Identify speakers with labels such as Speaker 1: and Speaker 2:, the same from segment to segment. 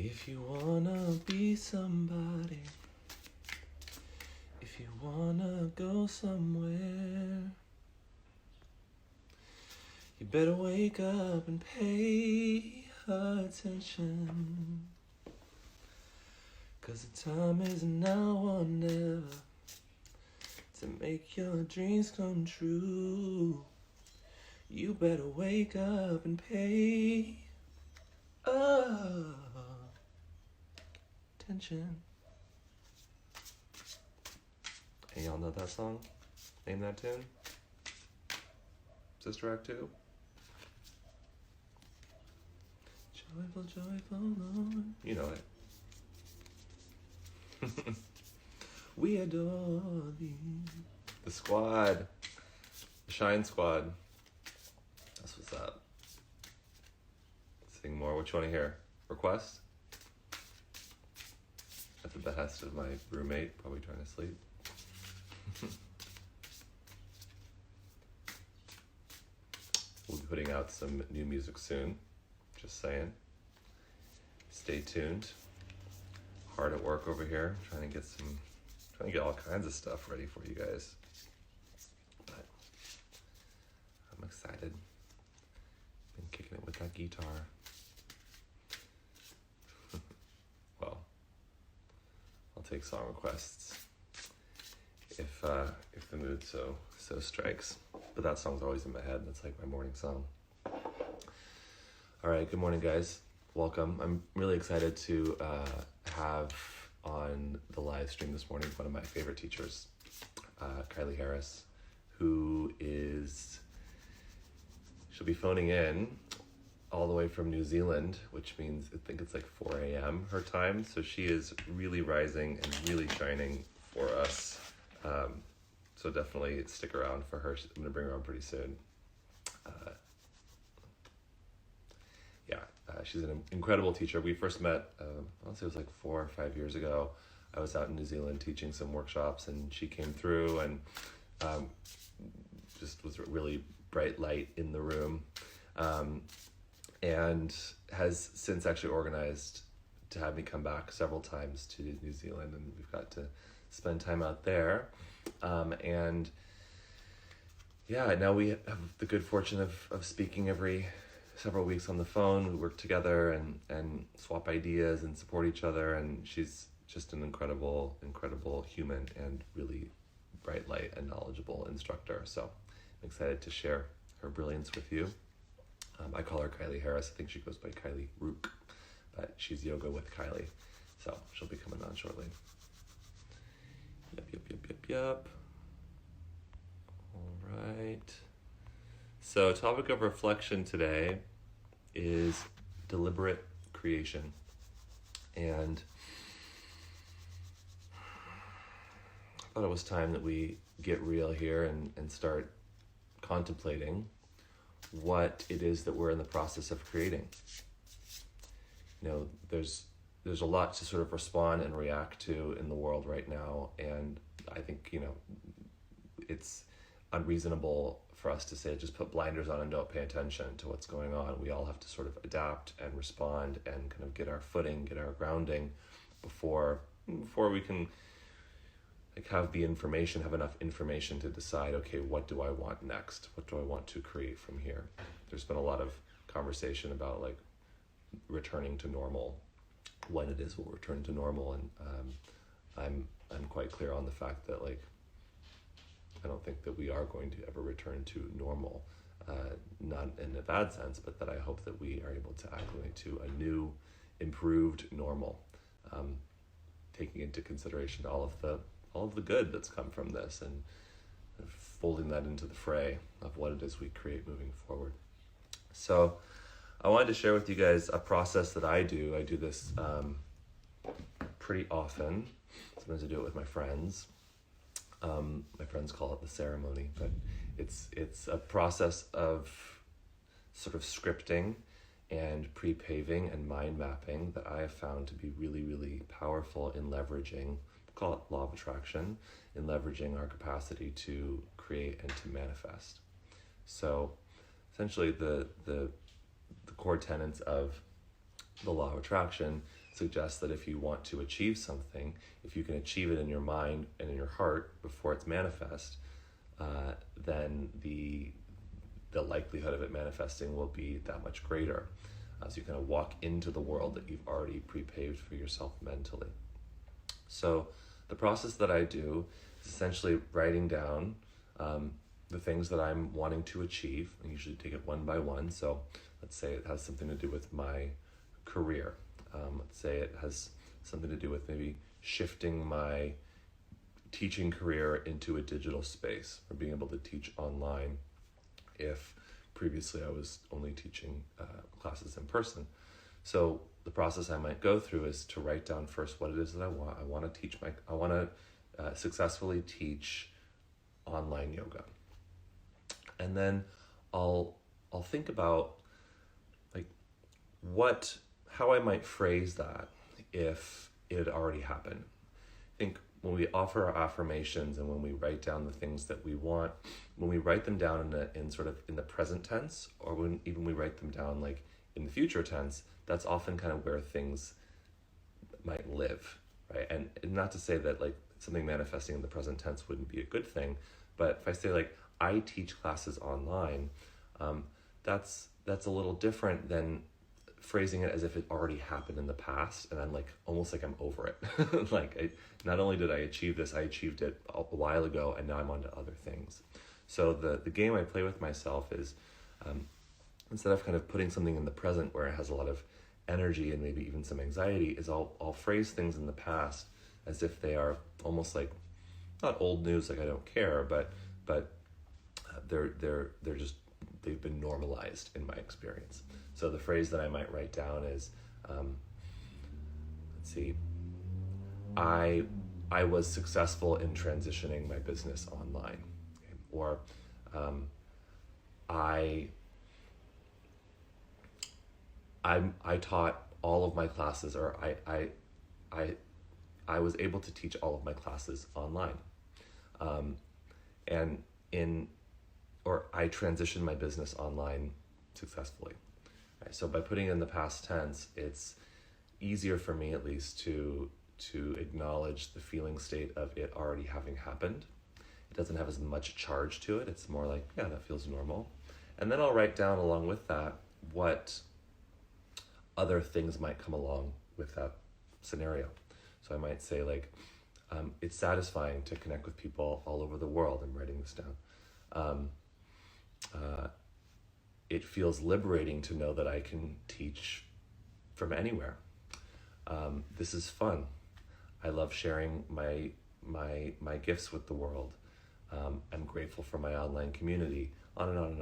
Speaker 1: If you wanna be somebody, if you wanna go somewhere, you better wake up and pay attention. 'Cause the time is now or never to make your dreams come true. You better wake up and pay attention. Hey, y'all know that song? Name that tune? Sister Act 2? Joyful, joyful Lord. You know it. We adore thee. The squad. The Shine Squad. That's what's up. Sing more. What you want to hear? Request? At the behest of my roommate, probably trying to sleep. We'll be putting out some new music soon. Just saying. Stay tuned. Hard at work over here, trying to get all kinds of stuff ready for you guys. But I'm excited. Been kicking it with that guitar. Well, I'll take song requests if the mood so strikes. But that song's always in my head. That's like my morning song. All right, good morning, guys. Welcome. I'm really excited to have on the live stream this morning one of my favorite teachers, Kylie Harris, she'll be phoning in all the way from New Zealand, which means I think it's like 4 a.m. her time. So she is really rising and really shining for us. So definitely stick around for her. I'm going to bring her on pretty soon. She's an incredible teacher. We first met, I'll say it was like 4 or 5 years ago. I was out in New Zealand teaching some workshops, and she came through and just was a really bright light in the room, and has since actually organized to have me come back several times to New Zealand, and we've got to spend time out there. And yeah, now we have the good fortune of speaking every several weeks on the phone. We work together and swap ideas and support each other, and she's just an incredible human and really bright light and knowledgeable instructor. So I'm excited to share her brilliance with you. I call her Kylie Harris. I think she goes by Kylie Rook, but she's Yoga with Kylie. So she'll be coming on shortly. Yep. All right. So topic of reflection today is deliberate creation. And I thought it was time that we get real here and start contemplating what it is that we're in the process of creating. You know, there's a lot to sort of respond and react to in the world right now, and I think, you know, it's unreasonable for us to say just put blinders on and don't pay attention to what's going on. We all have to sort of adapt and respond and kind of get our footing, get our grounding before we can like have enough information to decide, okay, what do I want next? What do I want to create from here? There's been a lot of conversation about like returning to normal, when it is we'll return to normal, and I'm quite clear on the fact that like I don't think that we are going to ever return to normal, not in a bad sense, but that I hope that we are able to acclimate to a new, improved normal, taking into consideration all of the good that's come from this, and folding that into the fray of what it is we create moving forward. So I wanted to share with you guys a process that I do. I do this pretty often. Sometimes I do it with my friends. My friends call it the ceremony, but it's a process of sort of scripting and pre-paving and mind mapping that I have found to be really, really powerful in leveraging, call it law of attraction, in leveraging our capacity to create and to manifest. So essentially the core tenets of the law of attraction suggests that if you want to achieve something, if you can achieve it in your mind and in your heart before it's manifest, then the likelihood of it manifesting will be that much greater. So you kind of walk into the world that you've already pre-paved for yourself mentally. So the process that I do is essentially writing down the things that I'm wanting to achieve. I usually take it one by one. So let's say it has something to do with my career. Let's say it has something to do with maybe shifting my teaching career into a digital space, or being able to teach online if previously I was only teaching classes in person. So the process I might go through is to write down first what it is that I want. I want to successfully teach online yoga. And then I'll think about like how I might phrase that if it had already happened. I think when we offer our affirmations and when we write down the things that we want, when we write them down in the present tense, or when even we write them down like in the future tense, that's often kind of where things might live, right? And not to say that like something manifesting in the present tense wouldn't be a good thing, but if I say like I teach classes online, that's a little different than phrasing it as if it already happened in the past and I'm like almost like I'm over it. Like not only did I achieve this, I achieved it a while ago and now I'm on to other things. So the game I play with myself is instead of kind of putting something in the present where it has a lot of energy and maybe even some anxiety, is I'll phrase things in the past as if they are almost like not old news, like I don't care, but they're just, they've been normalized in my experience. So the phrase that I might write down is, let's see, I was successful in transitioning my business online, okay? Or I taught all of my classes, or I was able to teach all of my classes online, or I transitioned my business online successfully. Right? So by putting it in the past tense, it's easier for me at least to acknowledge the feeling state of it already having happened. It doesn't have as much charge to it. It's more like, yeah, that feels normal. And then I'll write down along with that what other things might come along with that scenario. So I might say like, it's satisfying to connect with people all over the world. I'm writing this down. It feels liberating to know that I can teach from anywhere. This is fun. I love sharing my gifts with the world. I'm grateful for my online community, on and on and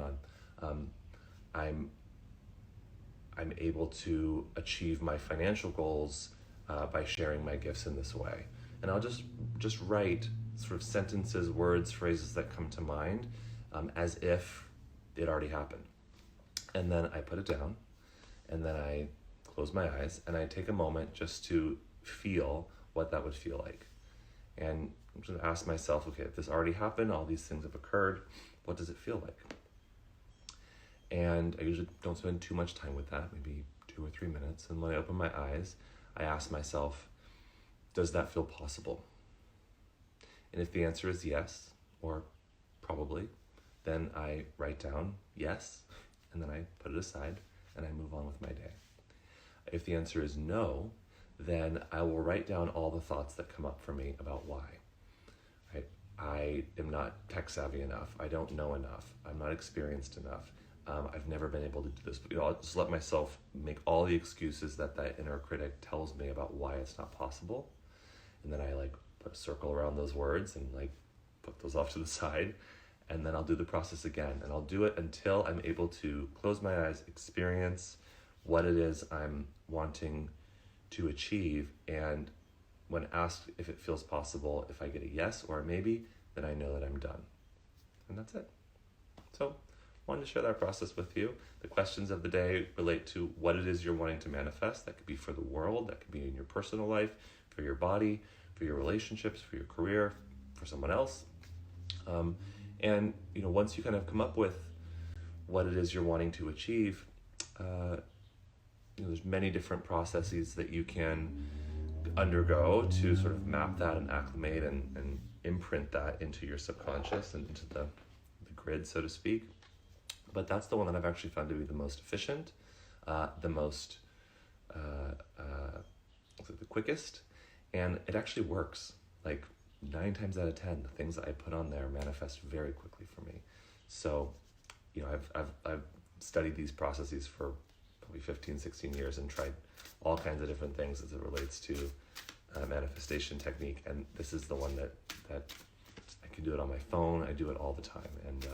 Speaker 1: on. I'm able to achieve my financial goals by sharing my gifts in this way. And I'll just write sort of sentences, words, phrases that come to mind as if it already happened. And then I put it down, and then I close my eyes, and I take a moment just to feel what that would feel like. And I'm just ask myself, okay, if this already happened, all these things have occurred, what does it feel like? And I usually don't spend too much time with that, maybe 2 or 3 minutes. And when I open my eyes, I ask myself, does that feel possible? And if the answer is yes, or probably, then I write down yes, and then I put it aside, and I move on with my day. If the answer is no, then I will write down all the thoughts that come up for me about why. Right? I am not tech savvy enough. I don't know enough. I'm not experienced enough. I've never been able to do this. But, I'll just let myself make all the excuses that inner critic tells me about why it's not possible. And then I put a circle around those words and put those off to the side. And then I'll do the process again. And I'll do it until I'm able to close my eyes, experience what it is I'm wanting to achieve. And when asked if it feels possible, if I get a yes or a maybe, then I know that I'm done. And that's it. So I wanted to share that process with you. The questions of the day relate to what it is you're wanting to manifest. That could be for the world, that could be in your personal life, for your body, for your relationships, for your career, for someone else. And once you kind of come up with what it is you're wanting to achieve, there's many different processes that you can undergo to sort of map that and acclimate and imprint that into your subconscious and into the grid, so to speak. But that's the one that I've actually found to be the most efficient, the most, the quickest, and it actually works. Like 9 times out of 10, the things that I put on there manifest very quickly for me. So, I've studied these processes for probably 15, 16 years and tried all kinds of different things as it relates to manifestation technique. And this is the one that I can do it on my phone. I do it all the time. And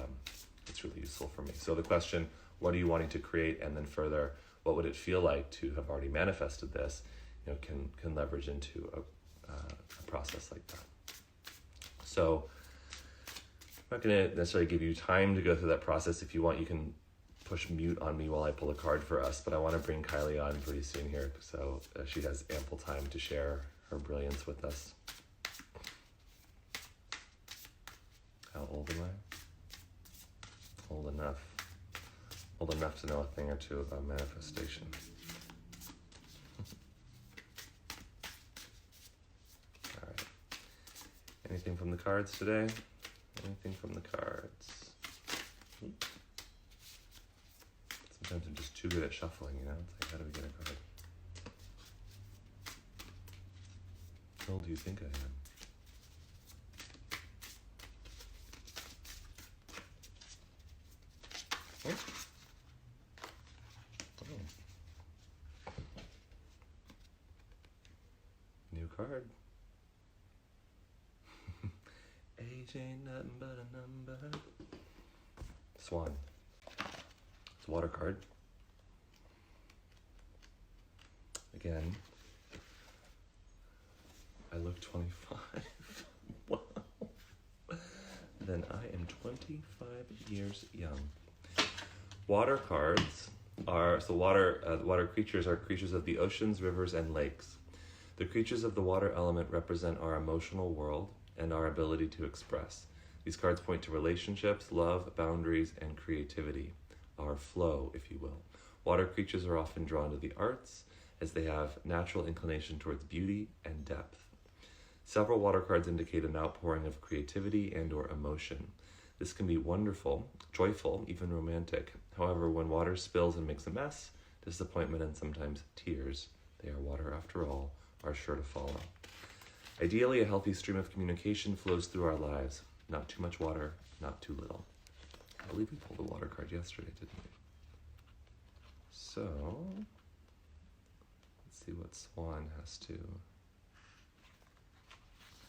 Speaker 1: it's really useful for me. So the question, what are you wanting to create? And then further, what would it feel like to have already manifested this? Can leverage into a process like that. So I'm not going to necessarily give you time to go through that process. If you want, you can push mute on me while I pull a card for us, but I want to bring Kylie on pretty soon here, so she has ample time to share her brilliance with us. How old am I? Old enough to know a thing or two about manifestation. All right. Anything from the cards today? Anything from the cards? Sometimes I'm just too good at shuffling, It's like, how do we get a card? How old do you think I am? New card. Age ain't nothing but a number. Swan. It's a water card. Again, I look 25. Wow. Then I am 25 years young. Water cards are, water creatures are creatures of the oceans, rivers, and lakes. The creatures of the water element represent our emotional world and our ability to express. These cards point to relationships, love, boundaries, and creativity, our flow, if you will. Water creatures are often drawn to the arts, as they have natural inclination towards beauty and depth. Several water cards indicate an outpouring of creativity and or emotion. This can be wonderful, joyful, even romantic. However, when water spills and makes a mess, disappointment and sometimes tears, they are water after all, are sure to follow. Ideally, a healthy stream of communication flows through our lives. Not too much water, not too little. I believe we pulled a water card yesterday, didn't we? So, let's see what Swan has to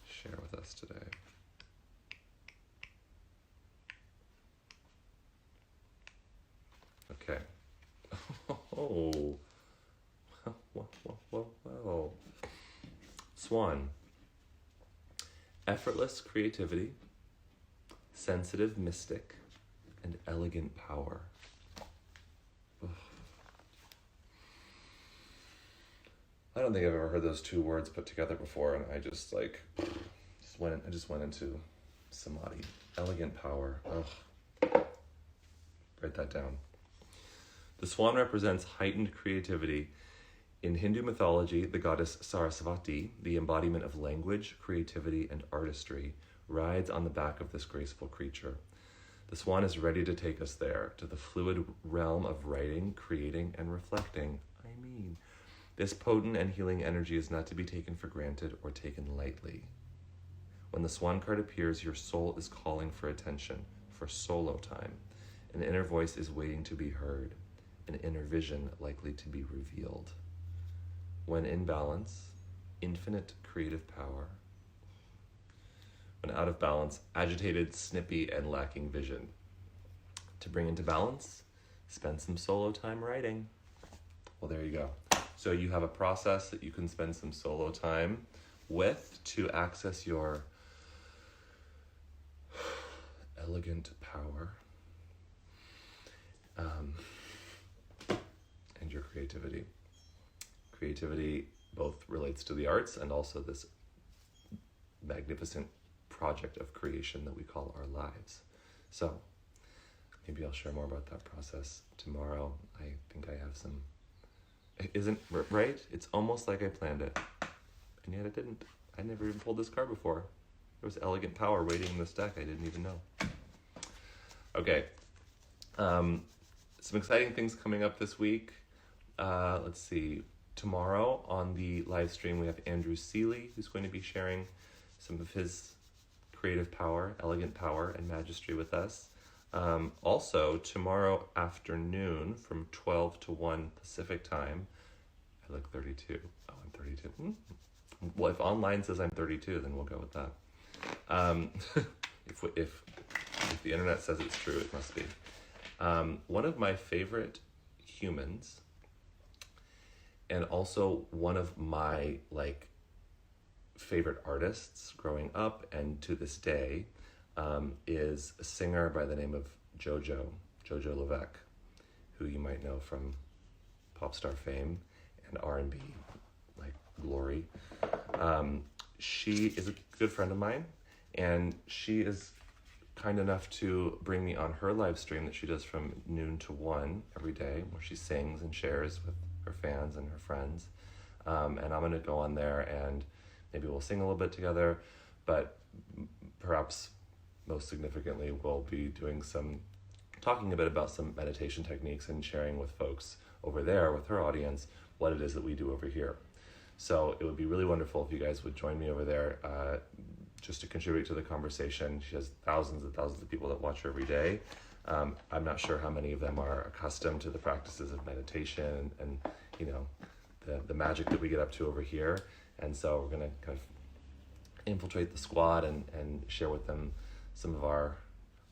Speaker 1: share with us today. Okay. Oh. Whoa. Swan. Effortless creativity, sensitive mystic, and elegant power. Ugh. I don't think I've ever heard those two words put together before, and I just went into samadhi. Elegant power. Ugh. Write that down. The swan represents heightened creativity. In Hindu mythology, the goddess Saraswati, the embodiment of language, creativity, and artistry, rides on the back of this graceful creature. The swan is ready to take us there, to the fluid realm of writing, creating, and reflecting. This potent and healing energy is not to be taken for granted or taken lightly. When the swan card appears, your soul is calling for attention, for solo time. An inner voice is waiting to be heard, an inner vision likely to be revealed. When in balance, infinite creative power. When out of balance, agitated, snippy, and lacking vision. To bring into balance, spend some solo time writing. Well, there you go. So you have a process that you can spend some solo time with to access your elegant power and your creativity. Creativity both relates to the arts and also this magnificent project of creation that we call our lives. So maybe I'll share more about that process tomorrow. I think I have some Isn't right? It's almost like I planned it. And yet it didn't. I never even pulled this card before. There was elegant power waiting in this deck. I didn't even know. Okay. Some exciting things coming up this week. Let's see. Tomorrow on the live stream, we have Andrew Seeley, who's going to be sharing some of his creative power, elegant power, and magistry with us. Also, tomorrow afternoon from 12 to 1 Pacific time, I look 32. Oh, I'm 32. Well, if online says I'm 32, then we'll go with that. If the internet says it's true, it must be. One of my favorite humans, and also one of my favorite artists growing up and to this day, is a singer by the name of Jojo Levesque, who you might know from pop star fame and R&B glory. She is a good friend of mine, and she is kind enough to bring me on her live stream that she does from noon to 1 every day, where she sings and shares with her fans and her friends. And I'm going to go on there and maybe we'll sing a little bit together, but perhaps most significantly, we'll be talking a bit about some meditation techniques and sharing with folks over there, with her audience, what it is that we do over here. So it would be really wonderful if you guys would join me over there, just to contribute to the conversation. She has thousands and thousands of people that watch her every day. I'm not sure how many of them are accustomed to the practices of meditation and the magic that we get up to over here. And so we're going to kind of infiltrate the squad and share with them some of our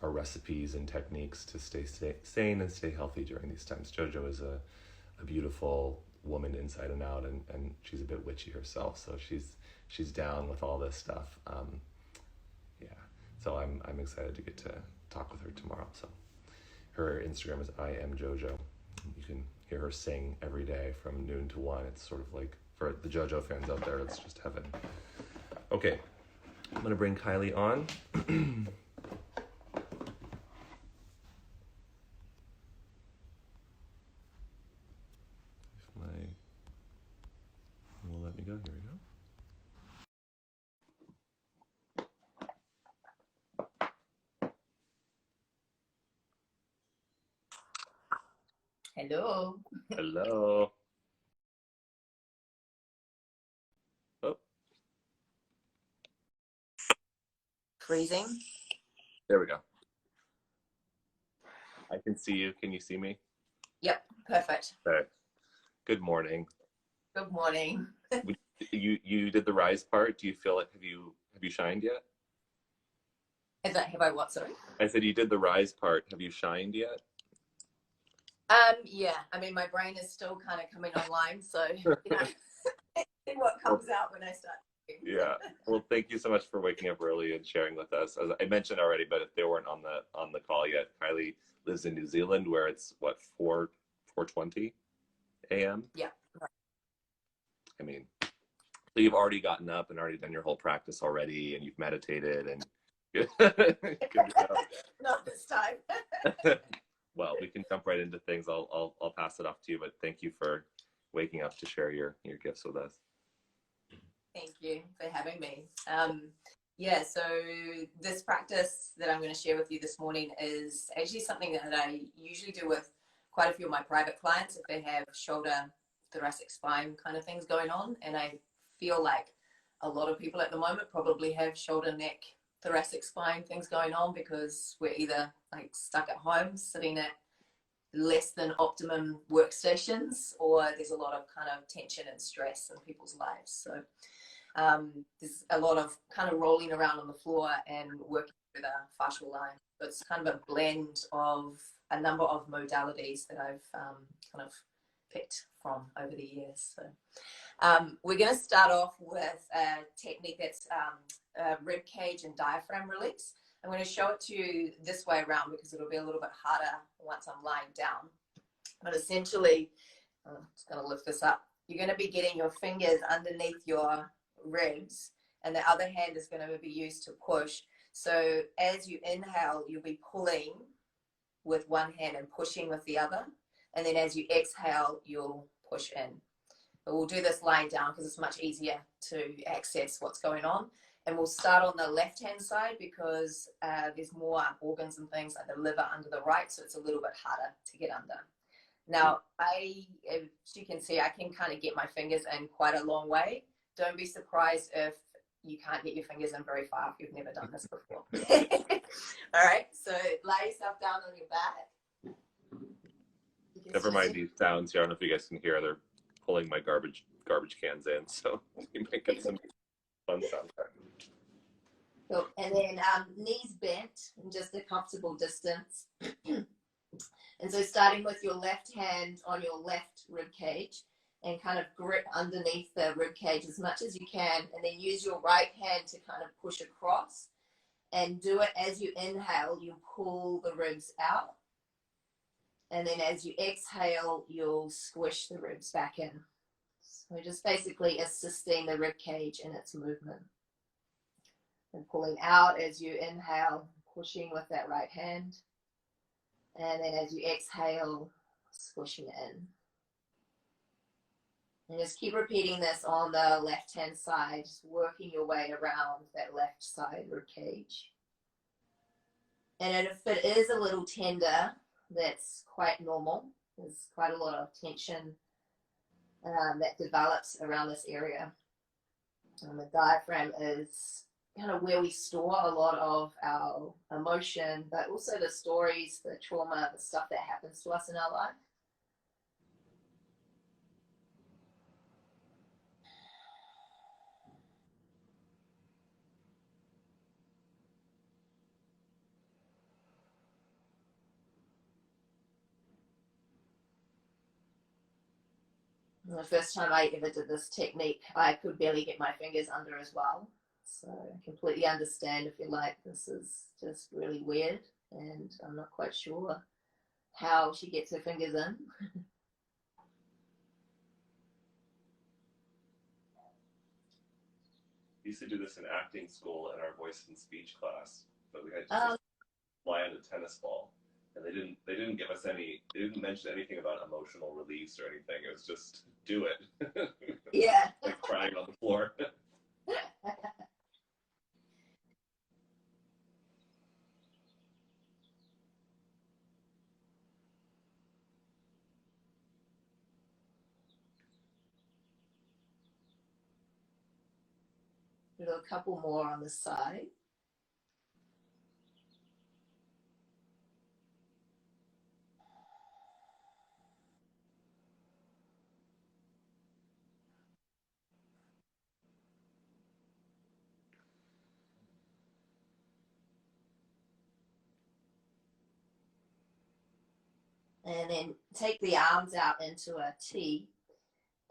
Speaker 1: recipes and techniques to stay sane and stay healthy during these times. Jojo is a beautiful woman inside and out, and she's a bit witchy herself, so she's down with all this stuff. So I'm excited to get to talk with her tomorrow. So her Instagram is I am Jojo. You can hear her sing every day from noon to 1. It's sort of like, for the JoJo fans out there, it's just heaven. Okay, I'm gonna bring Kylie on. Will let me go. Here we go.
Speaker 2: Hello.
Speaker 1: Hello. Oh,
Speaker 2: Freezing.
Speaker 1: there we go. I can see you. Can you see me?
Speaker 2: Yep, perfect.
Speaker 1: Okay. Good morning.
Speaker 2: Good morning.
Speaker 1: You did the rise part. Do you feel like have you shined yet?
Speaker 2: Have I what, sorry?
Speaker 1: I said you did the rise part. Have you shined yet?
Speaker 2: Yeah. I mean, my brain is still kind of coming online, so see what comes out when I start.
Speaker 1: Yeah. Well, thank you so much for waking up early and sharing with us. As I mentioned already, but if they weren't on the call yet, Kylie lives in New Zealand, where it's what 4:20 a.m.
Speaker 2: Yeah.
Speaker 1: I mean, so you've already gotten up and already done your whole practice already, and you've meditated and good to go.
Speaker 2: Not this time.
Speaker 1: Well, we can jump right into things. I'll pass it off to you, but thank you for waking up to share your gifts with us.
Speaker 2: Thank you for having me. Yeah, so this practice that I'm going to share with you this morning is actually something that I usually do with quite a few of my private clients if they have shoulder, thoracic spine kind of things going on. And I feel like a lot of people at the moment probably have shoulder, neck, thoracic spine things going on because we're either stuck at home sitting at less than optimum workstations, or there's a lot of kind of tension and stress in people's lives. So there's a lot of kind of rolling around on the floor and working with a fascial line. So it's kind of a blend of a number of modalities that I've kind of picked from over the years. So we're going to start off with a technique that's rib cage and diaphragm release. I'm going to show it to you this way around because it'll be a little bit harder once I'm lying down. But essentially, I'm just going to lift this up. You're going to be getting your fingers underneath your ribs, and the other hand is going to be used to push. So as you inhale, you'll be pulling with one hand and pushing with the other. And then as you exhale, you'll push in. But we'll do this lying down because it's much easier to access what's going on. And we'll start on the left-hand side because there's more organs and things like the liver under the right, so it's a little bit harder to get under. Now, as you can see, I can kind of get my fingers in quite a long way. Don't be surprised if you can't get your fingers in very far if you've never done this before. All right, so lay yourself down on your back.
Speaker 1: Never mind these sounds here. I don't know if you guys can hear. They're pulling my garbage cans in, so you might get some fun sound.
Speaker 2: Cool. And then knees bent in just a comfortable distance. And so starting with your left hand on your left rib cage and kind of grip underneath the rib cage as much as you can, and then use your right hand to kind of push across, and do it as you inhale, you pull the ribs out. And then as you exhale, you'll squish the ribs back in. So we're just basically assisting the rib cage in its movement. And pulling out as you inhale, pushing with that right hand. And then as you exhale, squishing in. And just keep repeating this on the left-hand side, just working your way around that left side rib cage. And if it is a little tender, that's quite normal. There's quite a lot of tension that develops around this area. And the diaphragm is kind of where we store a lot of our emotion, but also the stories, the trauma, the stuff that happens to us in our life. And the first time I ever did this technique, I could barely get my fingers under as well. So I completely understand if you're like, this is just really weird and I'm not quite sure how she gets her fingers in.
Speaker 1: We used to do this in acting school in our voice and speech class, but we had to just fly on a tennis ball. And they didn't give us they didn't mention anything about emotional release or anything. It was just do it.
Speaker 2: Yeah.
Speaker 1: Like crying on the floor.
Speaker 2: Do a couple more on the side. And then take the arms out into a T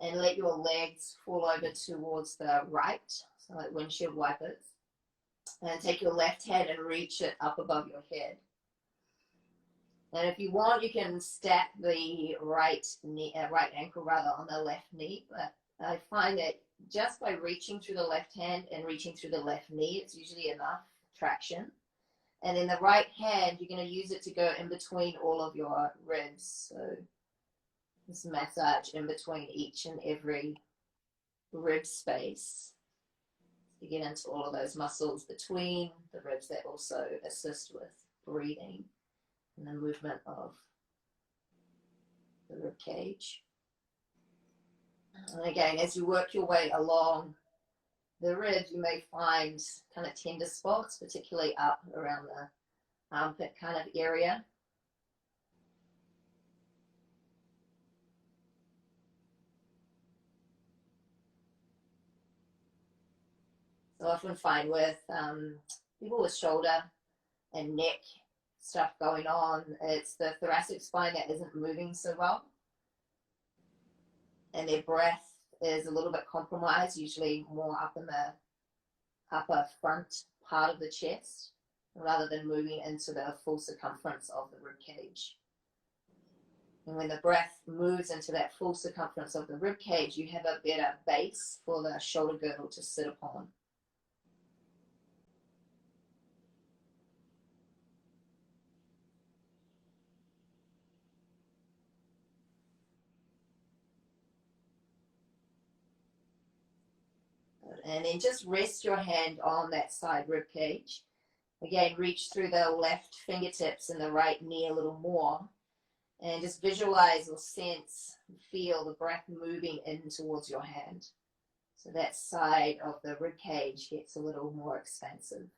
Speaker 2: and let your legs fall over towards the right, so like windshield wipers. And take your left hand and reach it up above your head. And if you want, you can stack the right ankle rather on the left knee. But I find that just by reaching through the left hand and reaching through the left knee, it's usually enough traction. And then the right hand, you're going to use it to go in between all of your ribs. So this massage in between each and every rib space. You get into all of those muscles between the ribs that also assist with breathing and the movement of the rib cage. And again, as you work your way along the ribs, you may find kind of tender spots, particularly up around the armpit kind of area. So I often find with people with shoulder and neck stuff going on, it's the thoracic spine that isn't moving so well. And their breath is a little bit compromised, usually more up in the upper front part of the chest, rather than moving into the full circumference of the rib cage. And when the breath moves into that full circumference of the rib cage, you have a better base for the shoulder girdle to sit upon. And then just rest your hand on that side rib cage. Again, reach through the left fingertips and the right knee a little more. And just visualize or sense, feel the breath moving in towards your hand. So that side of the rib cage gets a little more expansive.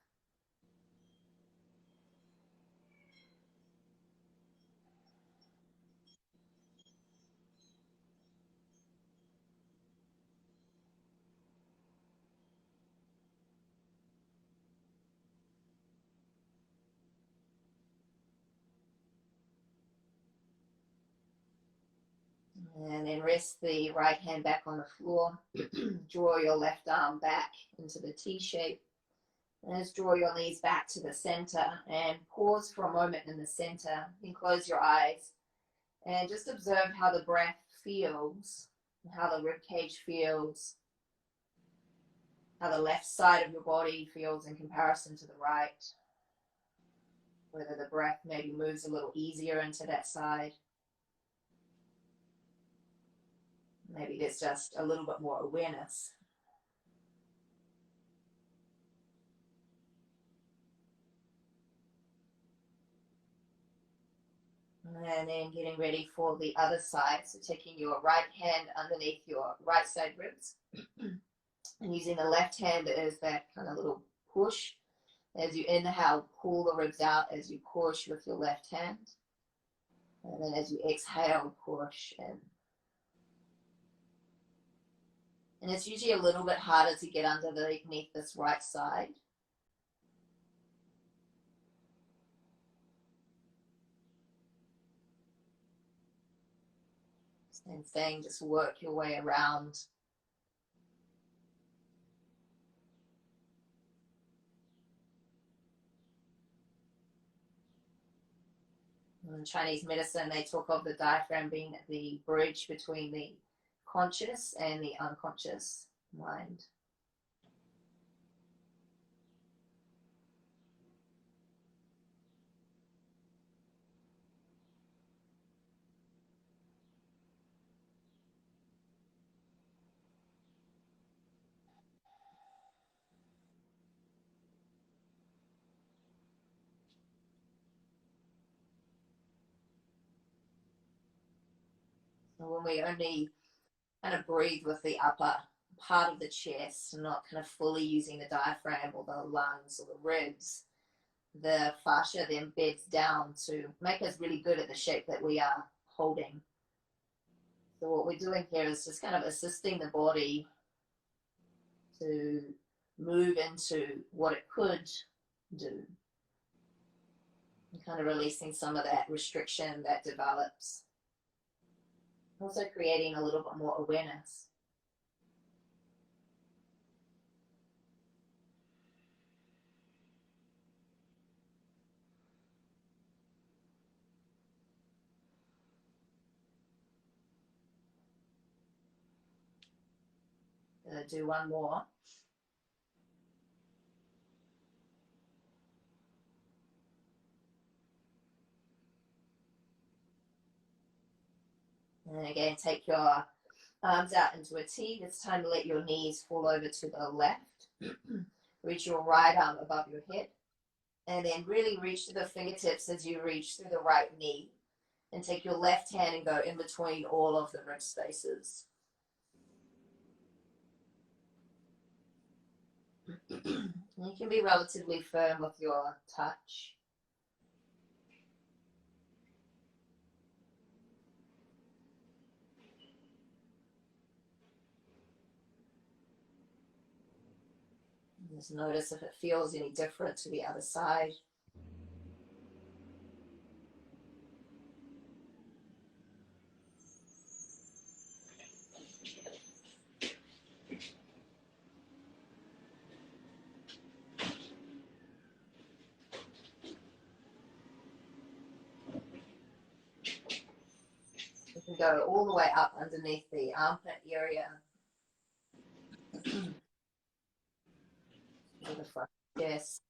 Speaker 2: And then rest the right hand back on the floor. Draw your left arm back into the T shape. And just draw your knees back to the center and pause for a moment in the center. You can close your eyes and just observe how the breath feels, how the rib cage feels, how the left side of your body feels in comparison to the right. Whether the breath maybe moves a little easier into that side. Maybe there's just a little bit more awareness. And then getting ready for the other side. So taking your right hand underneath your right side ribs. And using the left hand as that kind of little push. As you inhale, pull the ribs out as you push with your left hand. And then as you exhale, push in. And it's usually a little bit harder to get underneath this right side. Same thing, just work your way around. In Chinese medicine, they talk of the diaphragm being the bridge between the conscious and the unconscious mind. So when we only kind of breathe with the upper part of the chest, not kind of fully using the diaphragm or the lungs or the ribs, the fascia then beds down to make us really good at the shape that we are holding. So what we're doing here is just kind of assisting the body to move into what it could do. And kind of releasing some of that restriction that develops. Also creating a little bit more awareness. Gonna do one more. And again, take your arms out into a T. It's time to let your knees fall over to the left. Reach your right arm above your head. And then really reach to the fingertips as you reach through the right knee. And take your left hand and go in between all of the rib spaces. You can be relatively firm with your touch. Just notice if it feels any different to the other side. You can go all the way up underneath the armpit area. The front chest.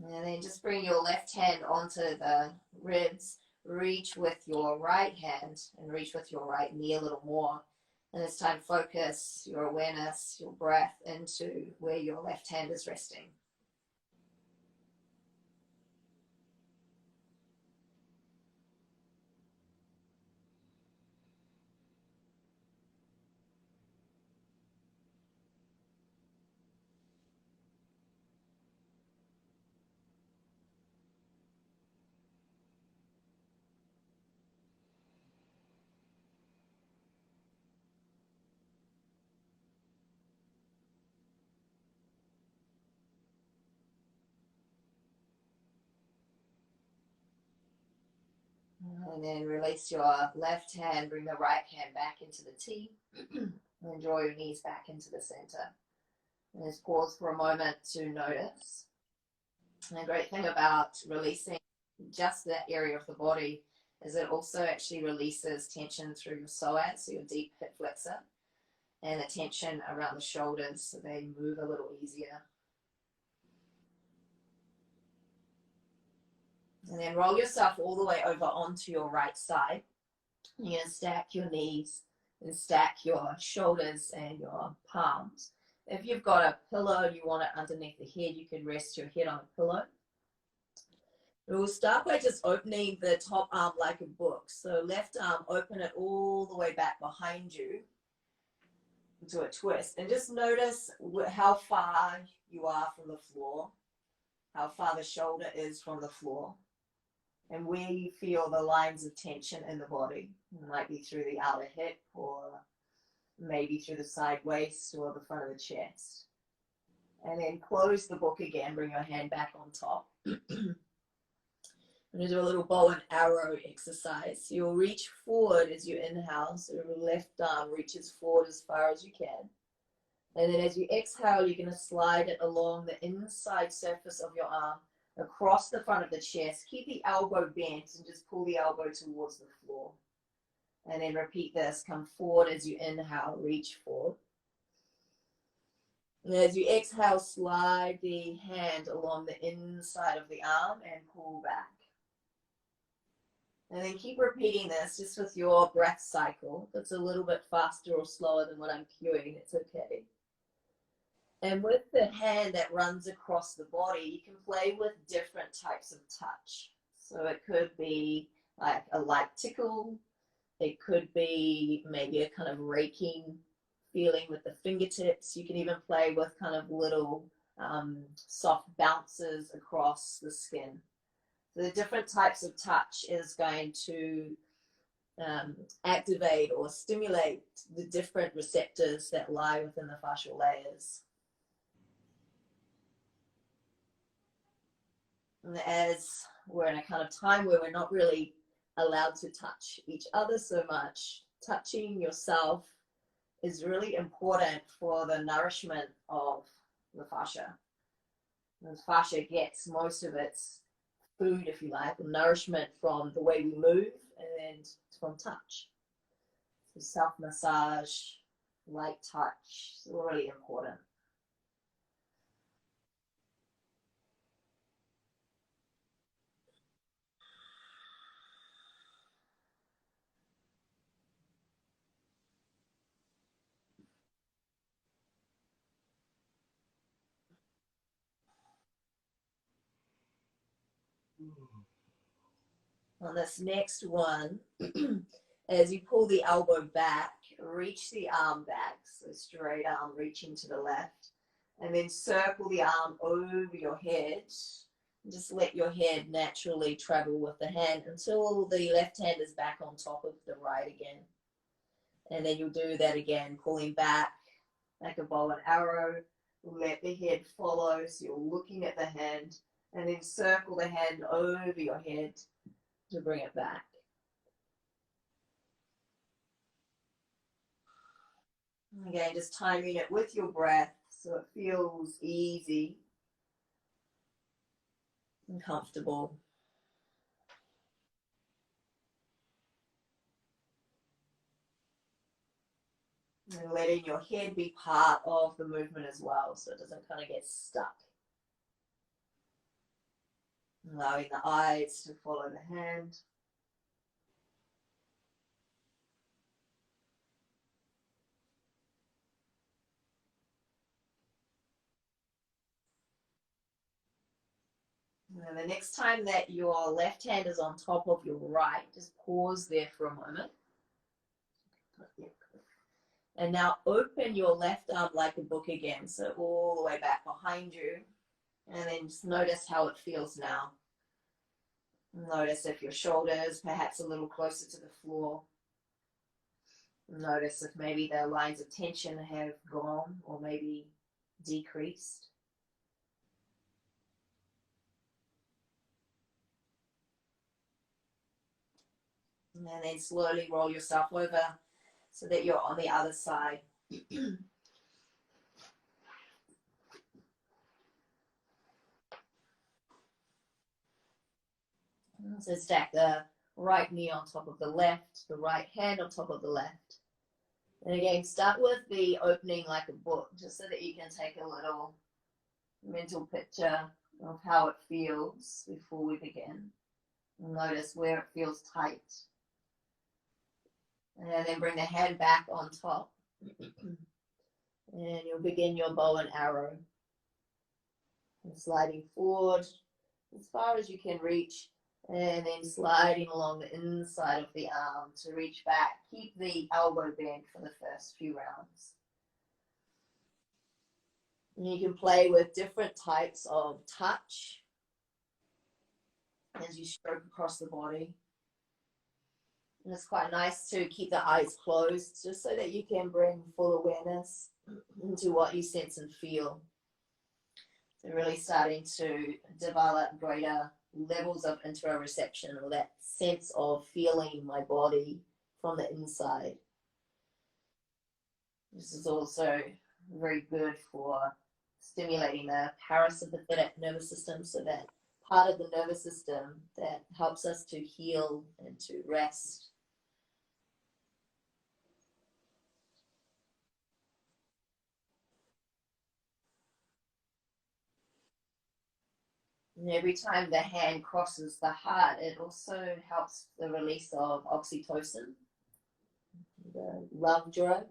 Speaker 2: And then just bring your left hand onto the ribs, reach with your right hand and reach with your right knee a little more. And this time focus your awareness, your breath into where your left hand is resting. And then release your left hand, bring the right hand back into the T, and draw your knees back into the center. And just pause for a moment to notice. And the great thing about releasing just that area of the body is it also actually releases tension through your psoas, so your deep hip flexor, and the tension around the shoulders, so they move a little easier. And then roll yourself all the way over onto your right side. You're going to stack your knees and stack your shoulders and your palms. If you've got a pillow and you want it underneath the head, you can rest your head on a pillow. We'll start by just opening the top arm like a book. So left arm, open it all the way back behind you into a twist. And just notice how far you are from the floor, how far the shoulder is from the floor, and where you feel the lines of tension in the body. It might be through the outer hip or maybe through the side waist or the front of the chest. And then close the book again, bring your hand back on top. I'm going to do a little bow and arrow exercise. So you'll reach forward as you inhale, so your left arm reaches forward as far as you can. And then as you exhale, you're going to slide it along the inside surface of your arm, across the front of the chest. Keep the elbow bent and just pull the elbow towards the floor. And then repeat this. Come forward as you inhale, reach forward. And as you exhale, slide the hand along the inside of the arm and pull back. And then keep repeating this just with your breath cycle. If it's a little bit faster or slower than what I'm cueing, it's okay. And with the hand that runs across the body, you can play with different types of touch. So it could be like a light tickle. It could be maybe a kind of raking feeling with the fingertips. You can even play with kind of little soft bounces across the skin. So the different types of touch is going to activate or stimulate the different receptors that lie within the fascial layers. And as we're in a kind of time where we're not really allowed to touch each other so much, touching yourself is really important for the nourishment of the fascia. The fascia gets most of its food, if you like, or nourishment from the way we move and from touch. So self-massage, light touch is really important. On this next one, as you pull the elbow back, reach the arm back, so straight arm reaching to the left, and then circle the arm over your head. Just let your head naturally travel with the hand until the left hand is back on top of the right again. And then you'll do that again, pulling back like a bow and arrow. Let the head follow, so you're looking at the hand, and then circle the hand over your head to bring it back. Again, just timing it with your breath so it feels easy and comfortable. And letting your head be part of the movement as well, so it doesn't kind of get stuck. Allowing the eyes to follow the hand. Now, the next time that your left hand is on top of your right, just pause there for a moment. And now open your left arm like a book again, so all the way back behind you. And then just notice how it feels now. Notice if your shoulders perhaps a little closer to the floor. Notice if maybe the lines of tension have gone or maybe decreased. And then slowly roll yourself over so that you're on the other side. So stack the right knee on top of the left, the right hand on top of the left. And again, start with the opening like a book, just so that you can take a little mental picture of how it feels before we begin. Notice where it feels tight. And then bring the hand back on top. And you'll begin your bow and arrow. And sliding forward as far as you can reach, and then sliding along the inside of the arm to reach back. Keep the elbow bent for the first few rounds. And you can play with different types of touch as you stroke across the body. And it's quite nice to keep the eyes closed just so that you can bring full awareness into what you sense and feel. So really starting to develop greater levels of interoception, or that sense of feeling my body from the inside. This is also very good for stimulating the parasympathetic nervous system, so that part of the nervous system that helps us to heal and to rest. And every time the hand crosses the heart, it also helps the release of oxytocin, the love drug.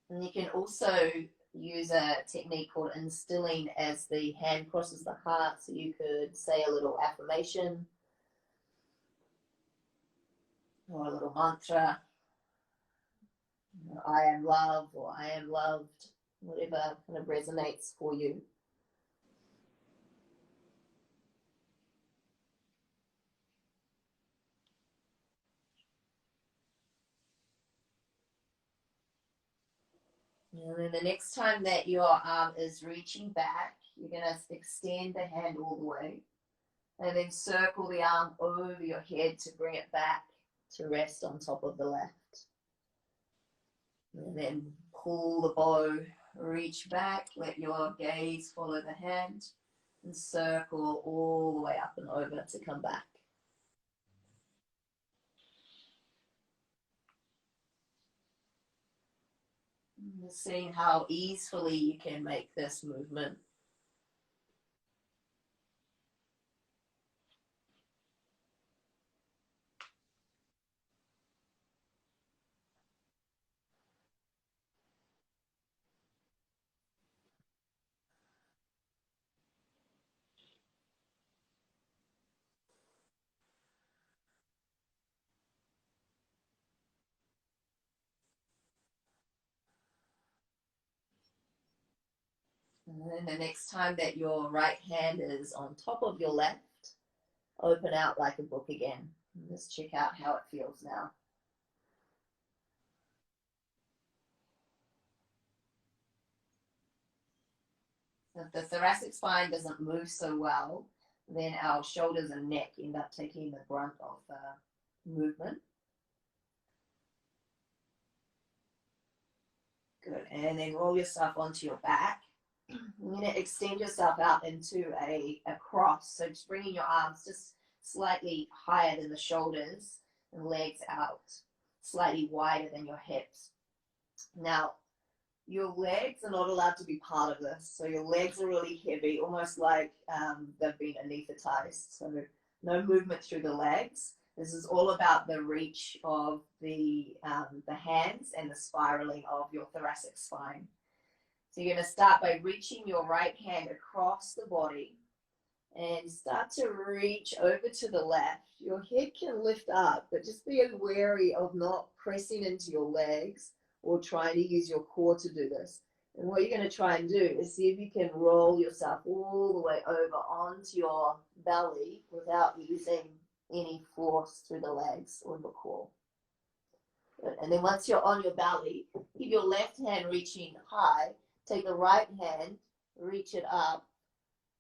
Speaker 2: And you can also use a technique called instilling as the hand crosses the heart. So you could say a little affirmation or a little mantra. I am love, or I am loved, whatever kind of resonates for you. And then the next time that your arm is reaching back, you're going to extend the hand all the way and then circle the arm over your head to bring it back to rest on top of the left. And then pull the bow, reach back, let your gaze follow the hand, and circle all the way up and over to come back. And seeing how easily you can make this movement. And then the next time that your right hand is on top of your left, open out like a book again. And just check out how it feels now. If the thoracic spine doesn't move so well, then our shoulders and neck end up taking the brunt of the movement. Good. And then roll yourself onto your back. You're going to extend yourself out into a cross. So just bringing your arms just slightly higher than the shoulders and legs out, slightly wider than your hips. Now, your legs are not allowed to be part of this. So your legs are really heavy, almost like they've been anesthetized. So no movement through the legs. This is all about the reach of the hands and the spiraling of your thoracic spine. So you're going to start by reaching your right hand across the body and start to reach over to the left. Your head can lift up, but just be wary of not pressing into your legs or trying to use your core to do this. And what you're going to try and do is see if you can roll yourself all the way over onto your belly without using any force through the legs or the core. And then once you're on your belly, keep your left hand reaching high. Take the right hand, reach it up.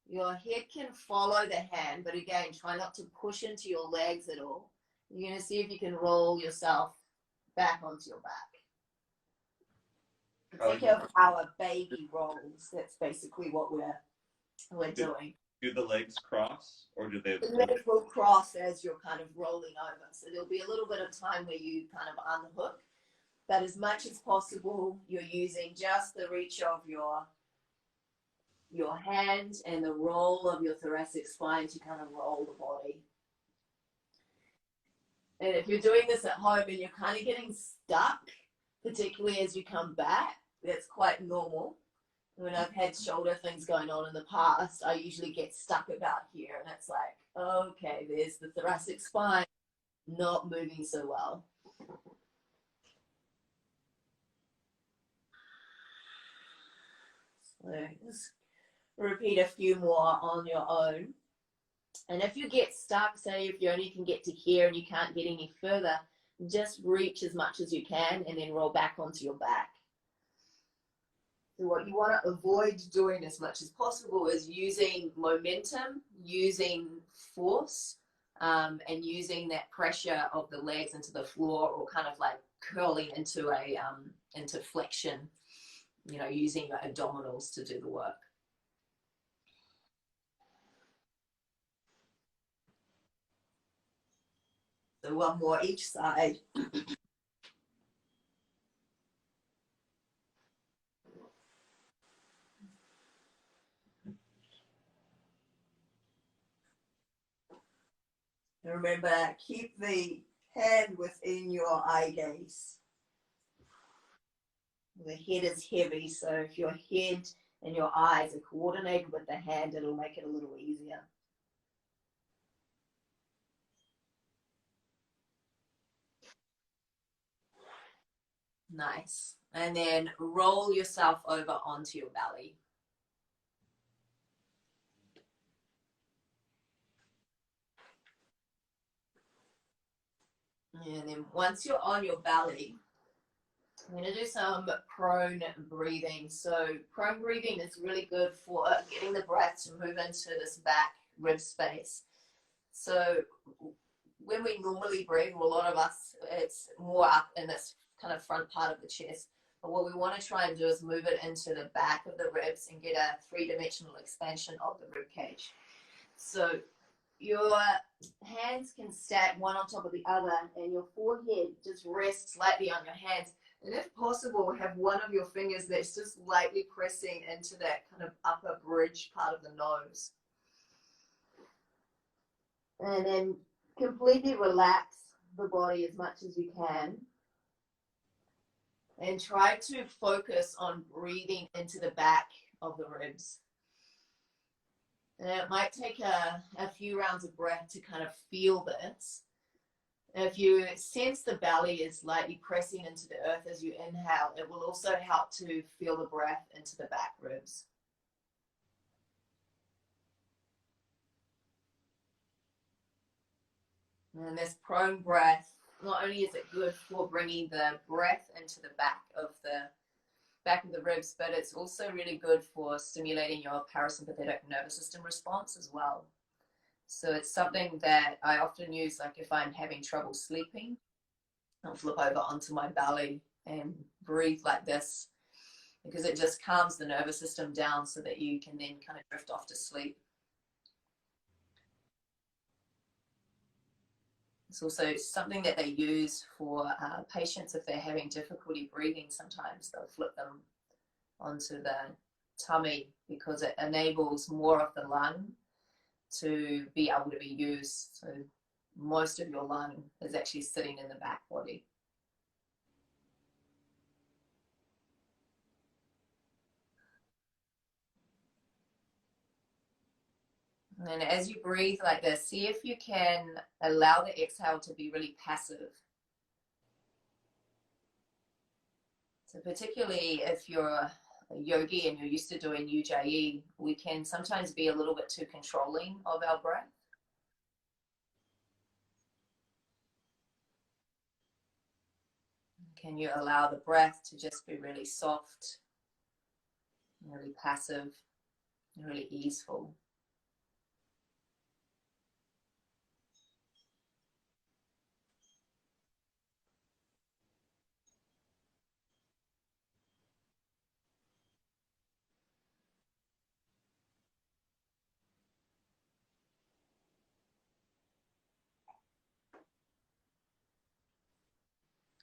Speaker 2: Your head can follow the hand, but again, try not to push into your legs at all. You're going to see if you can roll yourself back onto your back. Think of how a baby rolls. That's basically what we're doing.
Speaker 3: Do the legs cross, or do they?
Speaker 2: The legs will cross as you're kind of rolling over. So there'll be a little bit of time where you kind of unhook. But as much as possible, you're using just the reach of your hand and the roll of your thoracic spine to kind of roll the body. And if you're doing this at home and you're kind of getting stuck, particularly as you come back, that's quite normal. When I've had shoulder things going on in the past, I usually get stuck about here, and it's like, okay, there's the thoracic spine not moving so well. So just repeat a few more on your own. And if you get stuck, say if you only can get to here and you can't get any further, just reach as much as you can and then roll back onto your back. So what you want to avoid doing as much as possible is using momentum, using force, and using that pressure of the legs into the floor, or kind of like curling into into flexion, you know, using your abdominals to do the work. So one more each side. And remember, keep the hand within your eye gaze. The head is heavy, so if your head and your eyes are coordinated with the hand, it'll make it a little easier. Nice. And then roll yourself over onto your belly. And then once you're on your belly, I'm going to do some prone breathing. So prone breathing is really good for getting the breath to move into this back rib space. So when we normally breathe, well, a lot of us, it's more up in this kind of front part of the chest. But what we want to try and do is move it into the back of the ribs and get a three-dimensional expansion of the rib cage. So your hands can stack one on top of the other, and your forehead just rests slightly on your hands. And if possible, have one of your fingers that's just lightly pressing into that kind of upper bridge part of the nose. And then completely relax the body as much as you can. And try to focus on breathing into the back of the ribs. And it might take a few rounds of breath to kind of feel this. And if you sense the belly is lightly pressing into the earth as you inhale, it will also help to feel the breath into the back ribs. And this prone breath, not only is it good for bringing the breath into the back of the ribs, but it's also really good for stimulating your parasympathetic nervous system response as well. So it's something that I often use, like if I'm having trouble sleeping, I'll flip over onto my belly and breathe like this, because it just calms the nervous system down so that you can then kind of drift off to sleep. It's also something that they use for patients if they're having difficulty breathing. Sometimes they'll flip them onto the tummy because it enables more of the lung to be able to be used. So most of your lung is actually sitting in the back body. And as you breathe like this, see if you can allow the exhale to be really passive. So particularly if you're a yogi and you're used to doing ujjayi, we can sometimes be a little bit too controlling of our breath. Can you allow the breath to just be really soft, really passive, really easeful?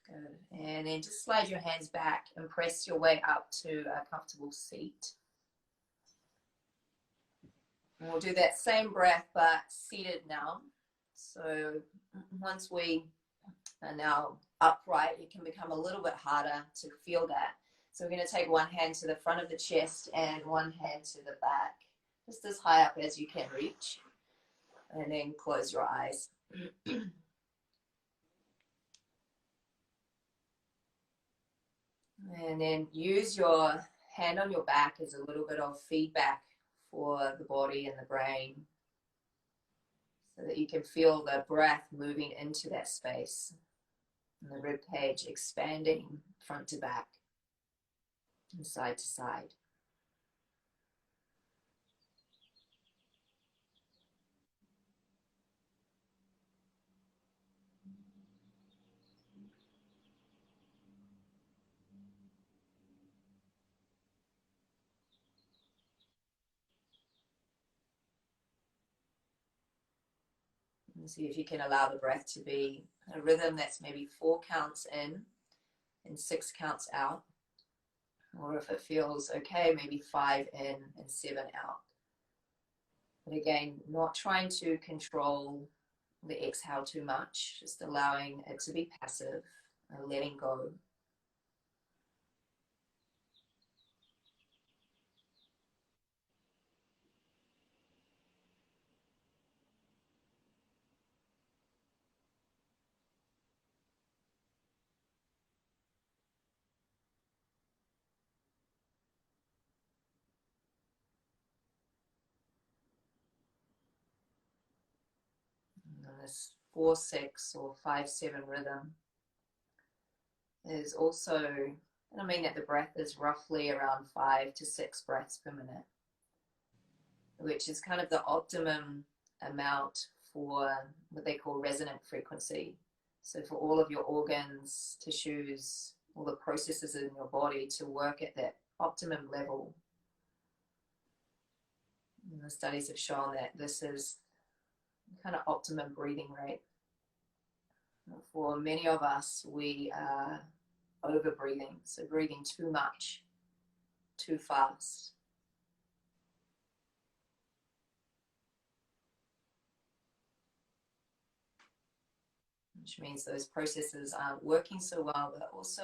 Speaker 2: Good. And then just slide your hands back and press your way up to a comfortable seat. And we'll do that same breath, but seated now. So once we are now upright, it can become a little bit harder to feel that. So we're going to take one hand to the front of the chest and one hand to the back, just as high up as you can reach. And then close your eyes. And then use your hand on your back as a little bit of feedback for the body and the brain, so that you can feel the breath moving into that space and the rib cage expanding front to back and side to side. And see if you can allow the breath to be a rhythm that's maybe 4 counts in and 6 counts out. Or if it feels okay, maybe 5 in and 7 out. But again, not trying to control the exhale too much, just allowing it to be passive and letting go. And this 4-6 or 5-7 rhythm is also, and I mean that the breath is roughly around 5 to 6 breaths per minute, which is kind of the optimum amount for what they call resonant frequency. So for all of your organs, tissues, all the processes in your body to work at that optimum level. And the studies have shown that this is kind of optimum breathing rate. For many of us, we are over breathing, so breathing too much, too fast. Which means those processes aren't working so well, but also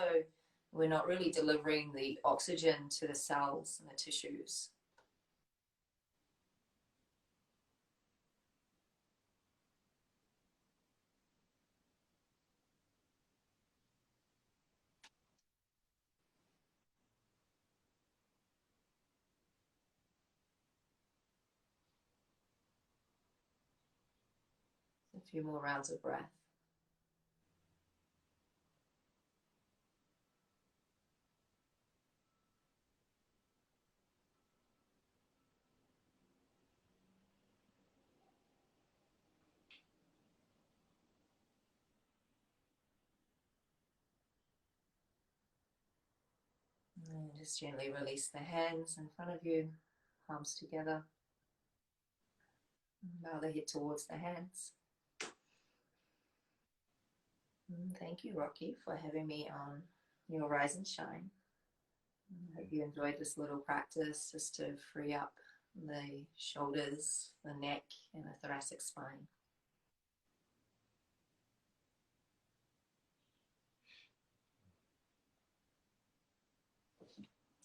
Speaker 2: we're not really delivering the oxygen to the cells and the tissues. A few more rounds of breath. And just gently release the hands in front of you, palms together. Bow the head towards the hands. And thank you, Rocky, for having me on your Rise and Shine. I hope you enjoyed this little practice just to free up the shoulders, the neck, and the thoracic spine.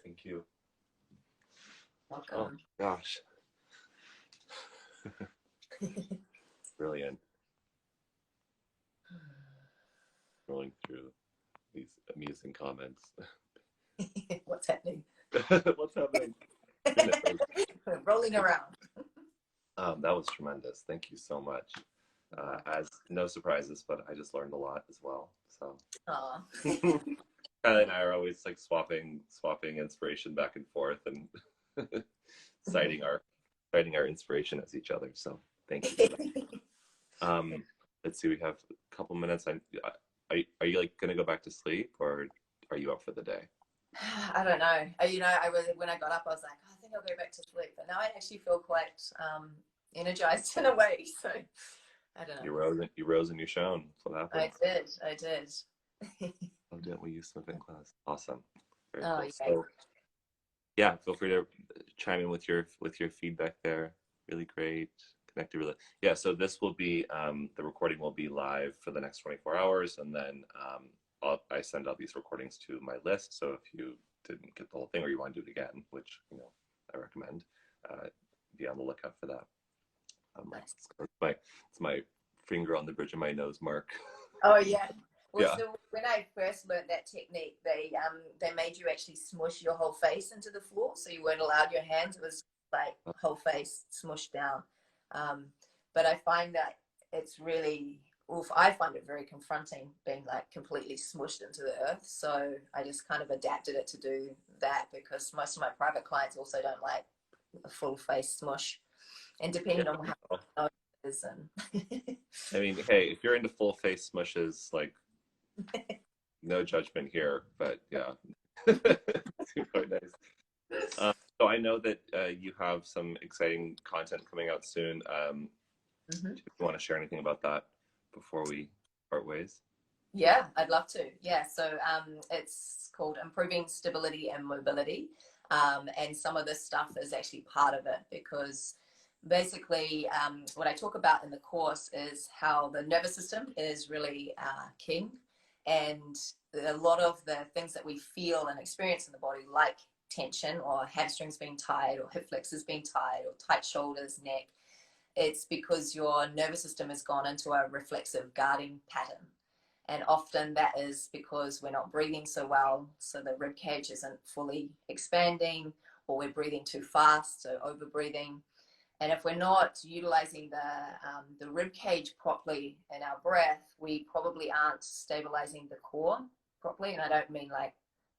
Speaker 1: Thank you.
Speaker 2: Welcome.
Speaker 1: Oh, gosh. Brilliant. Rolling through these amusing comments.
Speaker 2: What's happening?
Speaker 1: What's happening?
Speaker 2: Rolling around.
Speaker 1: That was tremendous. Thank you so much. As no surprises, but I just learned a lot as well. So Kylie and I are always like swapping inspiration back and forth and citing our inspiration as each other. So thank you for that. Let's see, we have a couple minutes. Are you like gonna go back to sleep, or are you up for the day?
Speaker 2: I don't know. When I got up, I was like, oh, I think I'll go back to sleep. But now I actually feel quite energized in a way. So I don't know.
Speaker 1: You rose and you shone. That's what happened.
Speaker 2: I did.
Speaker 1: Oh, didn't we use something in class? Awesome. Very
Speaker 2: Oh,
Speaker 1: cool.
Speaker 2: yeah.
Speaker 1: So, yeah, feel free to chime in with your feedback there. Really great. Connected really. Yeah, so this will be the recording will be live for the next 24 hours, and then I send out these recordings to my list. So if you didn't get the whole thing or you want to do it again, which I recommend, be on the lookout for that.
Speaker 2: Nice.
Speaker 1: It's my finger on the bridge of my nose mark.
Speaker 2: Oh yeah. Well,
Speaker 1: Yeah.
Speaker 2: so when I first learned that technique, they made you actually smush your whole face into the floor, so you weren't allowed your hands. It was like whole face smushed down. But I find that it's really, I find it very confronting being like completely smushed into the earth. So I just kind of adapted it to do that, because most of my private clients also don't like a full face smush. And depending on how it is, and
Speaker 1: I mean, hey, if you're into full face smushes, like, no judgment here, but yeah, super nice. So I know that you have some exciting content coming out soon. Do you want to share anything about that before we part ways?
Speaker 2: Yeah, I'd love to. Yeah, so it's called Improving Stability and Mobility. And some of this stuff is actually part of it, because basically what I talk about in the course is how the nervous system is really king. And a lot of the things that we feel and experience in the body, like tension or hamstrings being tight or hip flexors being tight or tight shoulders, neck, it's because your nervous system has gone into a reflexive guarding pattern. And often that is because we're not breathing so well, so the rib cage isn't fully expanding, or we're breathing too fast, so over breathing. And if we're not utilizing the rib cage properly in our breath, we probably aren't stabilizing the core properly. And I don't mean like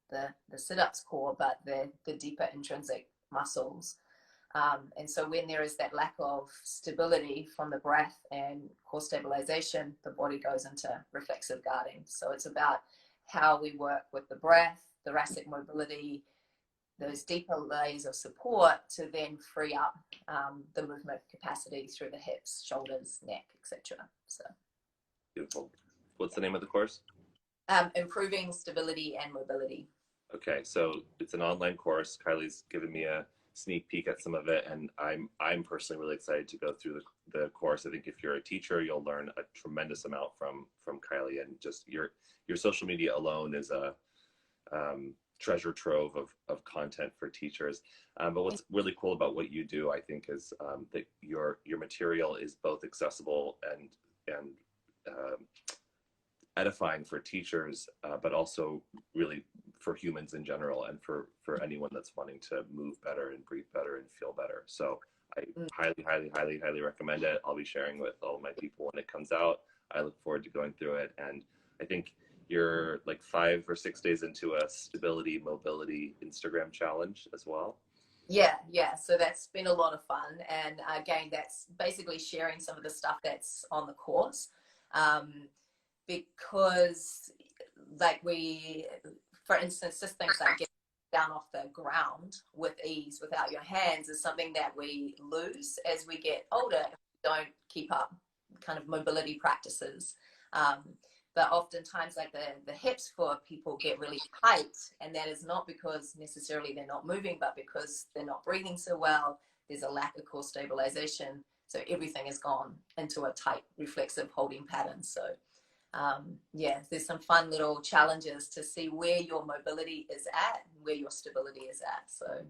Speaker 2: the sit-ups core, but the deeper intrinsic muscles. And so when there is that lack of stability from the breath and core stabilization, the body goes into reflexive guarding. So it's about how we work with the breath, thoracic mobility, those deeper layers of support to then free up the movement capacity through the hips, shoulders, neck, etc. So
Speaker 1: beautiful. What's the name of the course?
Speaker 2: Improving Stability and Mobility.
Speaker 1: Okay, so it's an online course. Kylie's given me a sneak peek at some of it, and I'm personally really excited to go through the course. I think if you're a teacher, you'll learn a tremendous amount from Kylie, and just your social media alone is a treasure trove of content for teachers. But what's really cool about what you do, I think, is that your material is both accessible and edifying for teachers, but also really for humans in general, and for anyone that's wanting to move better and breathe better and feel better. So I highly recommend it. I'll be sharing with all my people when it comes out. I look forward to going through it, and I think you're like 5 or 6 days into a stability mobility Instagram challenge as well.
Speaker 2: Yeah. So that's been a lot of fun, and again, that's basically sharing some of the stuff that's on the course, because like for instance, just things like getting down off the ground with ease without your hands is something that we lose as we get older if we don't keep up kind of mobility practices. but oftentimes like the hips for people get really tight, and that is not because necessarily they're not moving, but because they're not breathing so well. There's a lack of core stabilization, so everything has gone into a tight reflexive holding pattern. So yeah, there's some fun little challenges to see where your mobility is at and where your stability is at. So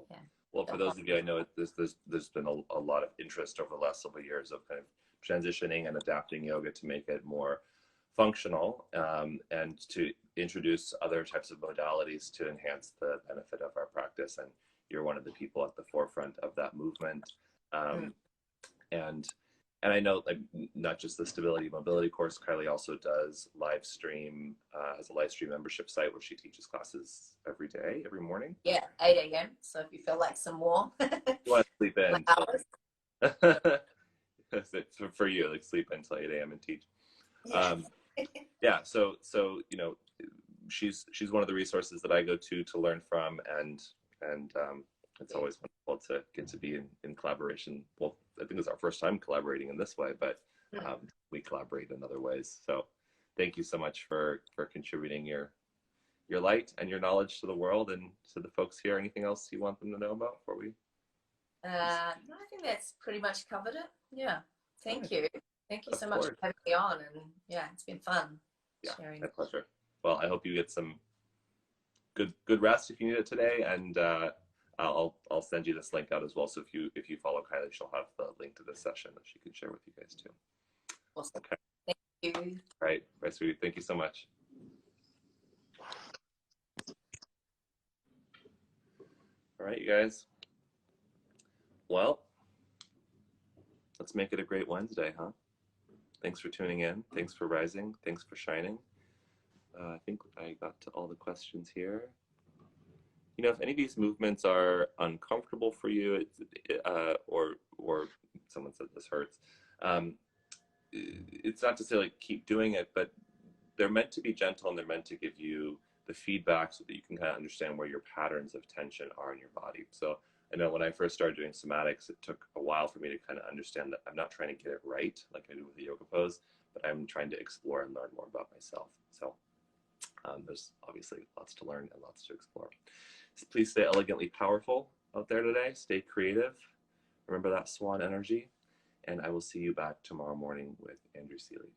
Speaker 2: yeah.
Speaker 1: Well, for those of you, I know there's been a lot of interest over the last several years of kind of transitioning and adapting yoga to make it more functional, and to introduce other types of modalities to enhance the benefit of our practice. And you're one of the people at the forefront of that movement. And I know, like, not just the stability mobility course, Kylie also does live stream, has a live stream membership site where she teaches classes every day, every morning.
Speaker 2: Yeah, 8 a.m. So if you feel like some more,
Speaker 1: You want to sleep in. For you, like, sleep until 8 a.m. and teach.
Speaker 2: yeah.
Speaker 1: Yeah, so you know, she's one of the resources that I go to learn from, and it's always wonderful to get to be in collaboration. Well, I think it's our first time collaborating in this way, but we collaborate in other ways. So thank you so much for contributing your light and your knowledge to the world and to the folks here. Anything else you want them to know about before we?
Speaker 2: No, I think that's pretty much covered it. Yeah. Thank you. Thank you so much for having me on. And yeah, it's been fun sharing.
Speaker 1: My pleasure. Well, I hope you get some good rest if you need it today, and I'll send you this link out as well. So if you follow Kylie, she'll have the link to this session that she can share with you guys too.
Speaker 2: Awesome.
Speaker 1: Okay.
Speaker 2: Thank you.
Speaker 1: Right, sweetie. Thank you so much. All right, you guys. Well, let's make it a great Wednesday, huh? Thanks for tuning in. Thanks for rising. Thanks for shining. I think I got to all the questions here. You know, if any of these movements are uncomfortable for you, or someone said this hurts, it's not to say like keep doing it, but they're meant to be gentle, and they're meant to give you the feedback so that you can kind of understand where your patterns of tension are in your body. So I know when I first started doing somatics, it took a while for me to kind of understand that I'm not trying to get it right like I do with the yoga pose, but I'm trying to explore and learn more about myself. So there's obviously lots to learn and lots to explore. So please stay elegantly powerful out there today. Stay creative. Remember that swan energy. And I will see you back tomorrow morning with Andrew Seeley.